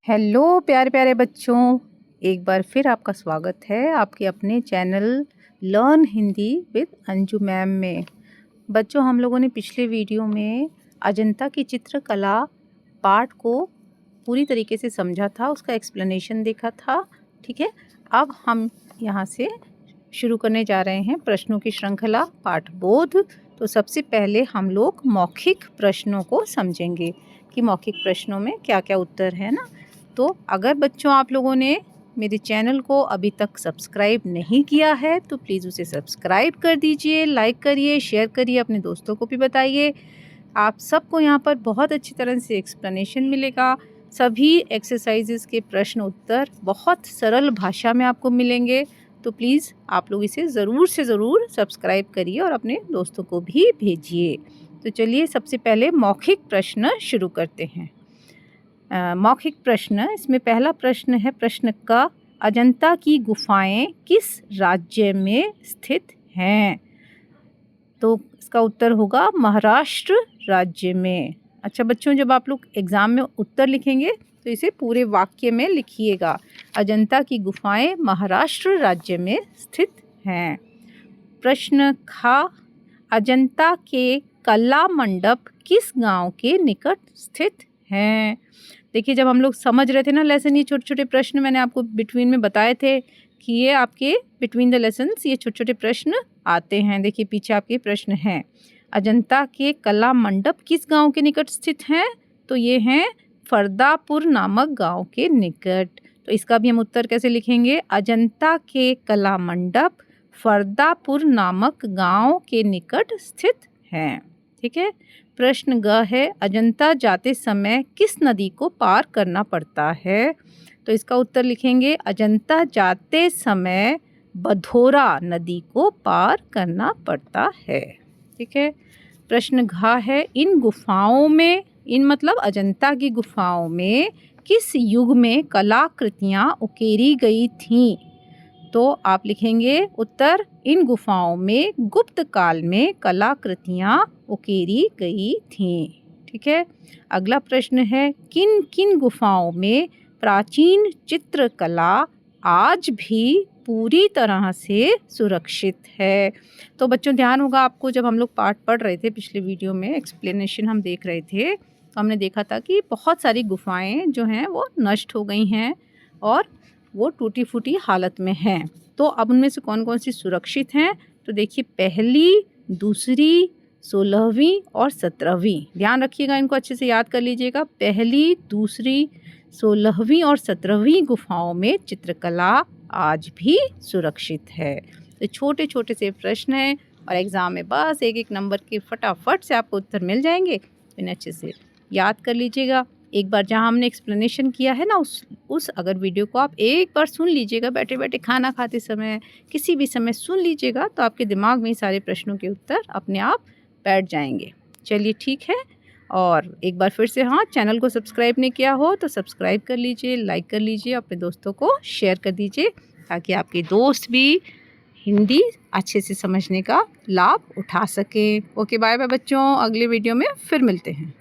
Hello प्यारे प्यारे बच्चों, एक बार फिर आपका स्वागत है आपके अपने channel learn Hindi with Anju ma'am में। बच्चों, हम लोगों ने पिछले वीडियो में अजंता की चित्रकला पाठ को पूरी तरीके से समझा था, उसका एक्सप्लेनेशन देखा था। ठीक है, अब हम यहाँ से शुरू करने जा रहे हैं प्रश्नों की श्रृंखला पाठ बोध। तो सबसे पहले हम लोग मौखिक प्रश्नों को समझेंगे कि मौखिक प्रश्नों में क्या क्या उत्तर है ना। तो अगर बच्चों आप लोगों ने मेरे चैनल को अभी तक सब्सक्राइब नहीं किया है तो प्लीज़ उसे सब्सक्राइब कर दीजिए, लाइक करिए, शेयर करिए, अपने दोस्तों को भी बताइए। आप सबको यहाँ पर बहुत अच्छी तरह से एक्सप्लेनेशन मिलेगा। सभी एक्सरसाइजेस के प्रश्न उत्तर बहुत सरल भाषा में आपको मिलेंगे। तो प्लीज़ आप लोग इसे ज़रूर से ज़रूर सब्सक्राइब करिए और अपने दोस्तों को भी भेजिए। तो चलिए सबसे पहले मौखिक प्रश्न शुरू करते हैं। मौखिक प्रश्न, इसमें पहला प्रश्न है प्रश्न का, अजंता की गुफाएं किस राज्य में स्थित हैं? तो इसका उत्तर होगा महाराष्ट्र राज्य में। अच्छा बच्चों, जब आप लोग एग्ज़ाम में उत्तर लिखेंगे तो इसे पूरे वाक्य में लिखिएगा। अजंता की गुफाएं महाराष्ट्र राज्य में स्थित हैं। प्रश्न खा, अजंता के कला मंडप किस गांव के निकट स्थित हैं? देखिए, जब हम लोग समझ रहे थे ना लेसन, ये छोटे छोटे प्रश्न मैंने आपको बिटवीन में बताए थे कि ये आपके बिटवीन द लेसन्स ये छोटे छोटे प्रश्न आते हैं। देखिए पीछे आपके प्रश्न हैं, अजंता के कला मंडप किस गांव के निकट स्थित हैं? तो ये हैं फरदापुर नामक गांव के निकट। तो इसका भी हम उत्तर कैसे लिखेंगे? अजंता के कला मंडप फरदापुर नामक गांव के निकट स्थित हैं। ठीक है। प्रश्न ग है, अजंता जाते समय किस नदी को पार करना पड़ता है? तो इसका उत्तर लिखेंगे, अजंता जाते समय बधोरा नदी को पार करना पड़ता है। ठीक है। प्रश्न घ है, इन गुफाओं में, इन मतलब अजंता की गुफाओं में किस युग में कलाकृतियाँ उकेरी गई थीं? तो आप लिखेंगे उत्तर, इन गुफाओं में गुप्त काल में कलाकृतियाँ उकेरी गई थीं। ठीक है। अगला प्रश्न है, किन किन गुफाओं में प्राचीन चित्रकला आज भी पूरी तरह से सुरक्षित है? तो बच्चों ध्यान होगा आपको, जब हम लोग पाठ पढ़ रहे थे पिछले वीडियो में एक्सप्लेनेशन हम देख रहे थे तो हमने देखा था कि बहुत सारी गुफाएं जो हैं वो नष्ट हो गई हैं और वो टूटी फूटी हालत में हैं। तो अब उनमें से कौन कौन सी सुरक्षित हैं? तो देखिए, पहली, दूसरी, 16वीं और 17वीं, ध्यान रखिएगा, इनको अच्छे से याद कर लीजिएगा। पहली, दूसरी, 16वीं और 17वीं गुफाओं में चित्रकला आज भी सुरक्षित है। तो छोटे छोटे से प्रश्न हैं और एग्ज़ाम में बस एक एक नंबर के फटाफट से आपको उत्तर मिल जाएंगे। इन्हें अच्छे से याद कर लीजिएगा। एक बार जहाँ हमने एक्सप्लेनेशन किया है ना, उस अगर वीडियो को आप एक बार सुन लीजिएगा, बैठे बैठे खाना खाते समय किसी भी समय सुन लीजिएगा, तो आपके दिमाग में सारे प्रश्नों के उत्तर अपने आप बैठ जाएंगे। चलिए ठीक है, और एक बार फिर से, हाँ, चैनल को सब्सक्राइब नहीं किया हो तो सब्सक्राइब कर लीजिए, लाइक कर लीजिए, अपने दोस्तों को शेयर कर दीजिए ताकि आपके दोस्त भी हिंदी अच्छे से समझने का लाभ उठा सकें। ओके, बाय बाय बच्चों, अगले वीडियो में फिर मिलते हैं।